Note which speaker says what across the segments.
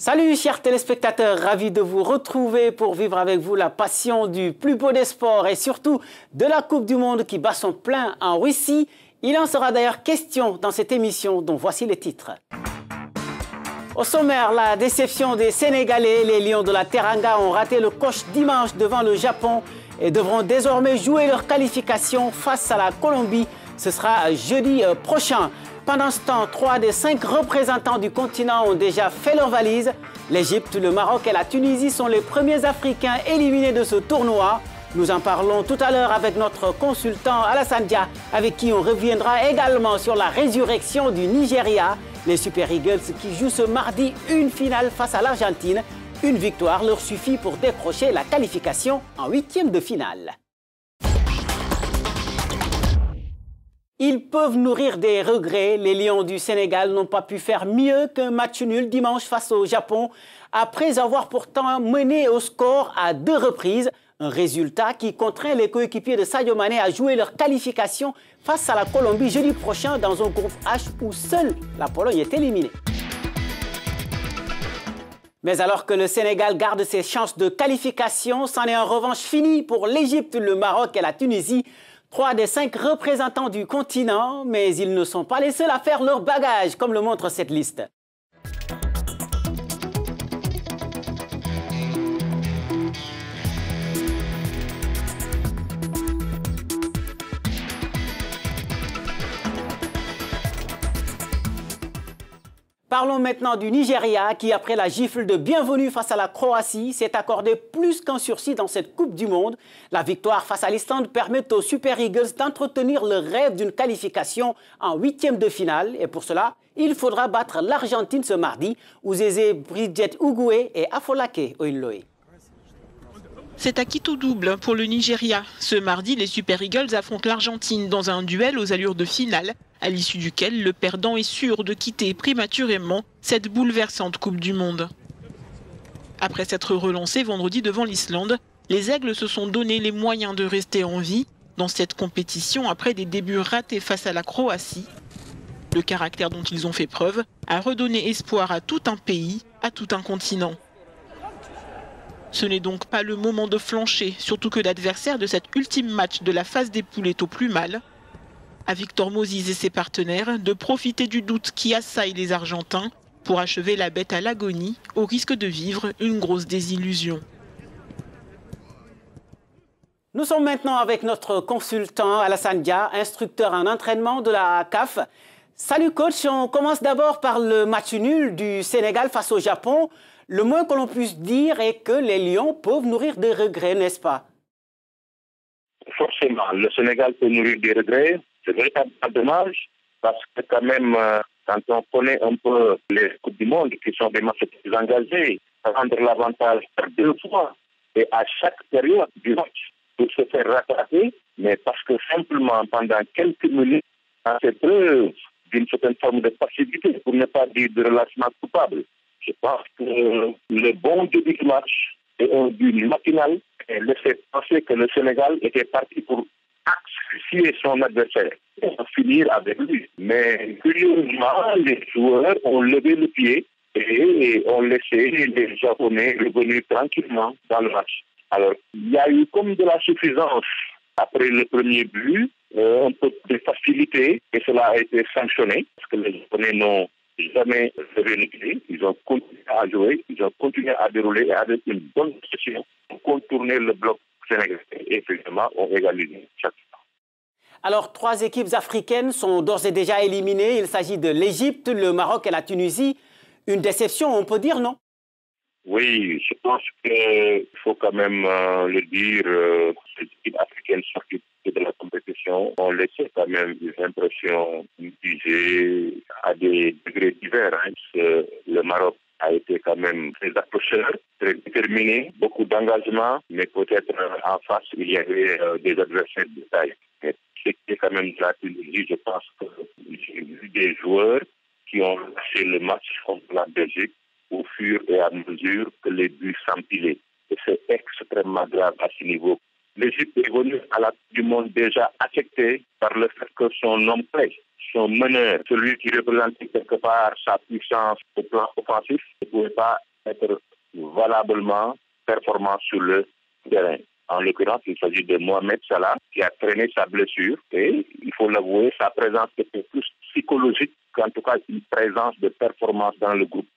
Speaker 1: Salut chers téléspectateurs, ravi de vous retrouver pour vivre avec vous la passion du plus beau des sports et surtout de la Coupe du Monde qui bat son plein en Russie. Il en sera d'ailleurs question dans cette émission dont voici les titres. Au sommaire, la déception des Sénégalais, les Lions de la Teranga ont raté le coche dimanche devant le Japon et devront désormais jouer leur qualification face à la Colombie. Ce sera jeudi prochain. Pendant ce temps, 3 des 5 représentants du continent ont déjà fait leur valise. L'Égypte, le Maroc et la Tunisie sont les premiers Africains éliminés de ce tournoi. Nous en parlons tout à l'heure avec notre consultant Alassane Dia, avec qui on reviendra également sur la résurrection du Nigeria. Les Super Eagles qui jouent ce mardi une finale face à l'Argentine. Une victoire leur suffit pour décrocher la qualification en 8e de finale. Ils peuvent nourrir des regrets. Les Lions du Sénégal n'ont pas pu faire mieux qu'un match nul dimanche face au Japon, après avoir pourtant mené au score à 2 reprises. Un résultat qui contraint les coéquipiers de Sadio Mané à jouer leur qualification face à la Colombie jeudi prochain dans un groupe H où seule la Pologne est éliminée. Mais alors que le Sénégal garde ses chances de qualification, c'en est en revanche fini pour l'Égypte, le Maroc et la Tunisie. 3 des 5 représentants du continent, mais ils ne sont pas les seuls à faire leur bagage, comme le montre cette liste. Parlons maintenant du Nigeria qui, après la gifle de bienvenue face à la Croatie, s'est accordé plus qu'un sursis dans cette Coupe du Monde. La victoire face à l'Islande permet aux Super Eagles d'entretenir le rêve d'une qualification en 8e de finale. Et pour cela, il faudra battre l'Argentine ce mardi, où Zézé Bridget Ugoué et Afolake Oinloé.
Speaker 2: C'est à quitte au double pour le Nigeria. Ce mardi, les Super Eagles affrontent l'Argentine dans un duel aux allures de finale, à l'issue duquel le perdant est sûr de quitter prématurément cette bouleversante Coupe du Monde. Après s'être relancé vendredi devant l'Islande, les Aigles se sont donné les moyens de rester en vie dans cette compétition après des débuts ratés face à la Croatie. Le caractère dont ils ont fait preuve a redonné espoir à tout un pays, à tout un continent. Ce n'est donc pas le moment de flancher, surtout que l'adversaire de cet ultime match de la phase des poules est au plus mal. À Victor Moses et ses partenaires de profiter du doute qui assaille les Argentins pour achever la bête à l'agonie, au risque de vivre une grosse désillusion.
Speaker 1: Nous sommes maintenant avec notre consultant Alassane Dia, instructeur en entraînement de la CAF. Salut coach, on commence d'abord par le match nul du Sénégal face au Japon. Le moins que l'on puisse dire est que les Lions peuvent nourrir des regrets, n'est-ce pas?
Speaker 3: Forcément, le Sénégal peut nourrir des regrets. C'est véritablement dommage parce que quand même, quand on connaît un peu les Coupes du Monde qui sont des matchs plus engagés, prendre l'avantage par 2 fois et à chaque période du match pour se faire rattraper, mais parce que simplement pendant quelques minutes, on fait preuve d'une certaine forme de passivité, pour ne pas dire de relâchement coupable. Je pense que le bon début du match et un but matinal laissait penser que le Sénégal était parti pour asphyxier son adversaire et finir avec lui. Mais curieusement, les joueurs ont levé le pied et ont laissé les Japonais revenir tranquillement dans le match. Alors, il y a eu comme de la suffisance après le premier but, un peu de facilité et cela a été sanctionné parce que les Japonais n'ont jamais levé le pied. Ils ont continué à jouer, ils ont continué à dérouler et avec une bonne session pour contourner le bloc sénégalais et finalement ont égalisé chaque fois.
Speaker 1: Alors, 3 équipes africaines sont d'ores et déjà éliminées. Il s'agit de l'Égypte, le Maroc et la Tunisie. Une déception, on peut dire, non?
Speaker 3: Oui, je pense qu'il faut quand même le dire, ces équipes africaines sorties de la compétition ont laissé quand même une impression mitigée à des degrés divers. Le Maroc a été quand même très accrocheur, très déterminé, beaucoup d'engagement, mais peut-être en face, il y avait des adversaires de taille. Mais ce qui est quand même de la Tunisie, je pense que j'ai vu des joueurs qui ont lâché le match contre la Belgique au fur et à mesure que les buts s'empilaient. Et c'est extrêmement grave à ce niveau. L'Égypte est venue à la Coupe du Monde déjà affectée par le fait que son homme clé, son meneur, celui qui représentait quelque part sa puissance au plan offensif, ne pouvait pas être valablement performant sur le terrain. En l'occurrence, il s'agit de Mohamed Salah qui a traîné sa blessure et, il faut l'avouer, sa présence était plus psychologique qu'en tout cas une présence de performance dans le groupe.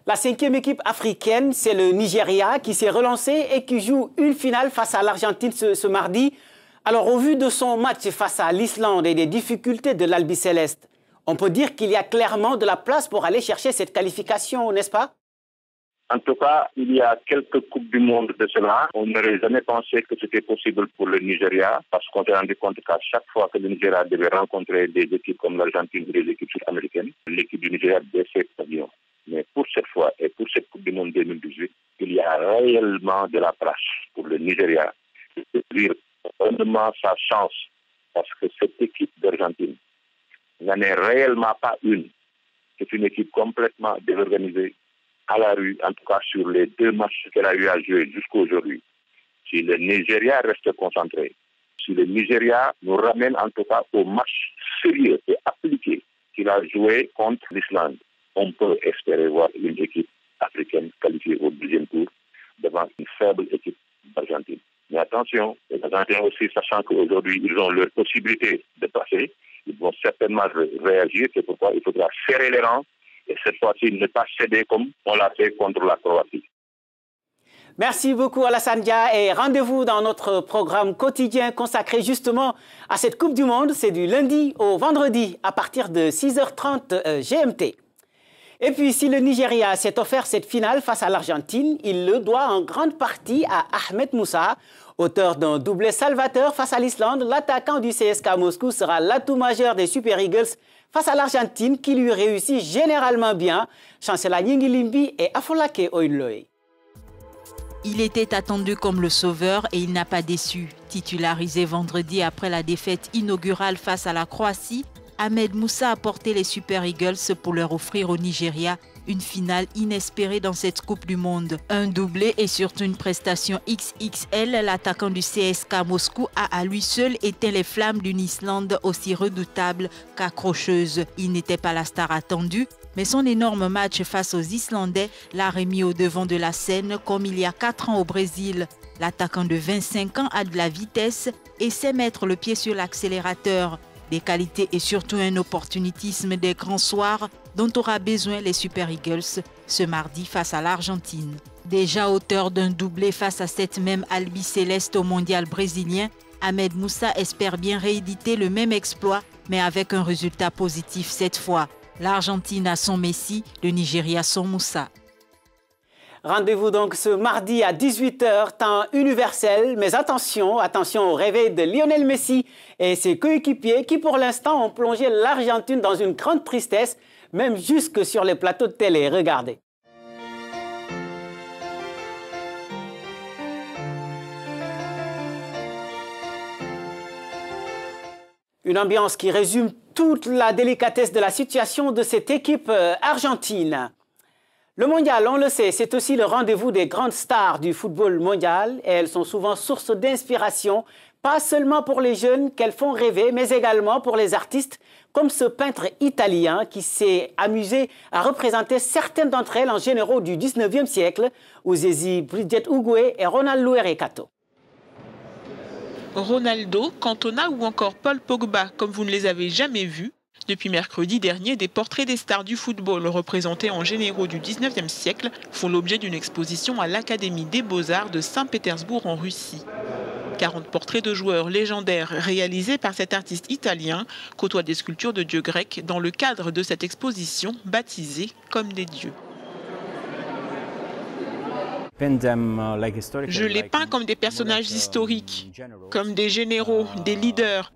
Speaker 1: La 5e équipe africaine, c'est le Nigeria qui s'est relancé et qui joue une finale face à l'Argentine ce mardi. Alors, au vu de son match face à l'Islande et des difficultés de l'Albi Céleste, on peut dire qu'il y a clairement de la place pour aller chercher cette qualification, n'est-ce pas?
Speaker 3: En tout cas, il y a quelques Coupes du Monde de cela. On n'aurait jamais pensé que c'était possible pour le Nigeria parce qu'on s'est rendu compte qu'à chaque fois que le Nigeria devait rencontrer des équipes comme l'Argentine ou des équipes sud-américaines, l'équipe du Nigeria baissait pavillon. Mais pour cette fois et pour cette Coupe du Monde 2018, il y a réellement de la place pour le Nigeria de dire honnêtement sa chance parce que cette équipe d'Argentine n'en est réellement pas une. C'est une équipe complètement désorganisée, à la rue, en tout cas sur les 2 matchs qu'elle a eu à jouer jusqu'à aujourd'hui. Si le Nigeria reste concentré, si le Nigeria nous ramène en tout cas au match sérieux et appliqué qu'il a joué contre l'Islande, on peut espérer voir une équipe africaine qualifiée au 2e tour devant une faible équipe d'Argentine. Mais attention, les Argentins aussi, sachant qu'aujourd'hui, ils ont leur possibilité de passer, ils vont certainement réagir. C'est pourquoi il faudra serrer les rangs et cette fois-ci ne pas céder comme on l'a fait contre la Croatie.
Speaker 1: Merci beaucoup Alassane Dia et rendez-vous dans notre programme quotidien consacré justement à cette Coupe du Monde. C'est du lundi au vendredi à partir de 6h30 GMT. Et puis, si le Nigeria s'est offert cette finale face à l'Argentine, il le doit en grande partie à Ahmed Moussa. Auteur d'un doublé salvateur face à l'Islande, l'attaquant du CSKA Moscou sera l'atout majeur des Super Eagles face à l'Argentine qui lui réussit généralement bien. Chancela Nyingilimbi et Afolake Oinloe.
Speaker 4: Il était attendu comme le sauveur et il n'a pas déçu. Titularisé vendredi après la défaite inaugurale face à la Croatie, Ahmed Moussa a porté les Super Eagles pour leur offrir au Nigeria une finale inespérée dans cette Coupe du Monde. Un doublé et surtout une prestation XXL, l'attaquant du CSKA Moscou a à lui seul éteint les flammes d'une Islande aussi redoutable qu'accrocheuse. Il n'était pas la star attendue, mais son énorme match face aux Islandais l'a remis au devant de la scène comme il y a 4 ans au Brésil. L'attaquant de 25 ans a de la vitesse et sait mettre le pied sur l'accélérateur. Des qualités et surtout un opportunisme des grands soirs dont aura besoin les Super Eagles ce mardi face à l'Argentine. Déjà auteur d'un doublé face à cette même Albi Céleste au mondial brésilien, Ahmed Moussa espère bien rééditer le même exploit mais avec un résultat positif cette fois. L'Argentine a son Messi, le Nigeria son Moussa.
Speaker 1: Rendez-vous donc ce mardi à 18h, temps universel. Mais attention, attention au réveil de Lionel Messi et ses coéquipiers qui pour l'instant ont plongé l'Argentine dans une grande tristesse, même jusque sur les plateaux de télé. Regardez. Une ambiance qui résume toute la délicatesse de la situation de cette équipe argentine. Le mondial, on le sait, c'est aussi le rendez-vous des grandes stars du football mondial et elles sont souvent source d'inspiration, pas seulement pour les jeunes qu'elles font rêver, mais également pour les artistes comme ce peintre italien qui s'est amusé à représenter certaines d'entre elles en généraux du 19e siècle, Uzezi, Bridget Ugwe et Ronaldo Erecato.
Speaker 2: Ronaldo, Cantona ou encore Paul Pogba, comme vous ne les avez jamais vus. Depuis mercredi dernier, des portraits des stars du football représentés en généraux du 19e siècle font l'objet d'une exposition à l'Académie des Beaux-Arts de Saint-Pétersbourg en Russie. 40 portraits de joueurs légendaires réalisés par cet artiste italien côtoient des sculptures de dieux grecs dans le cadre de cette exposition baptisée comme des dieux. Je les peins comme des personnages historiques, comme des généraux, des leaders.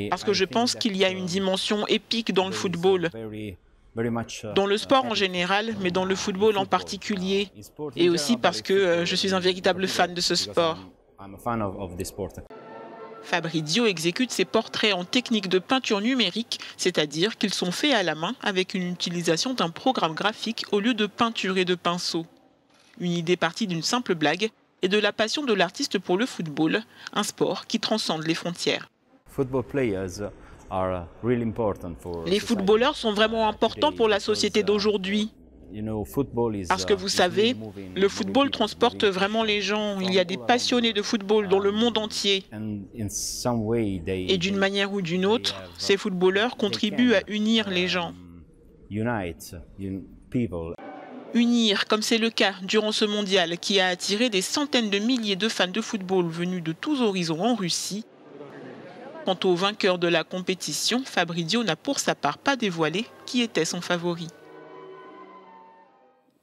Speaker 2: Parce que je pense qu'il y a une dimension épique dans le football, dans le sport en général, mais dans le football en particulier, et aussi parce que je suis un véritable fan de ce sport. Fabrizio exécute ses portraits en technique de peinture numérique, c'est-à-dire qu'ils sont faits à la main avec une utilisation d'un programme graphique au lieu de peinture et de pinceau. Une idée partie d'une simple blague et de la passion de l'artiste pour le football, un sport qui transcende les frontières. Les footballeurs sont vraiment importants pour la société d'aujourd'hui. Parce que vous savez, le football transporte vraiment les gens. Il y a des passionnés de football dans le monde entier. Et d'une manière ou d'une autre, ces footballeurs contribuent à unir les gens. Unir, comme c'est le cas durant ce mondial qui a attiré des centaines de milliers de fans de football venus de tous horizons en Russie. Quant au vainqueur de la compétition, Fabrizio n'a pour sa part pas dévoilé qui était son favori.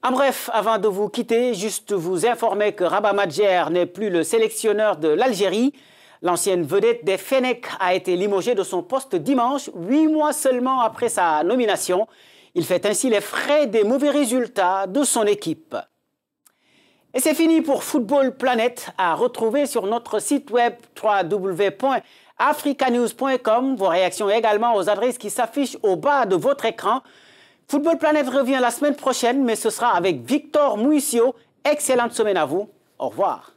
Speaker 1: En bref, avant de vous quitter, juste vous informer que Rabat Madjer n'est plus le sélectionneur de l'Algérie. L'ancienne vedette des Fennecs a été limogée de son poste dimanche, 8 mois seulement après sa nomination. Il fait ainsi les frais des mauvais résultats de son équipe. Et c'est fini pour Football Planet, à retrouver sur notre site web www.africanews.com. Vos réactions également aux adresses qui s'affichent au bas de votre écran. Football Planet revient la semaine prochaine, mais ce sera avec Victor Mouissio. Excellente semaine à vous. Au revoir.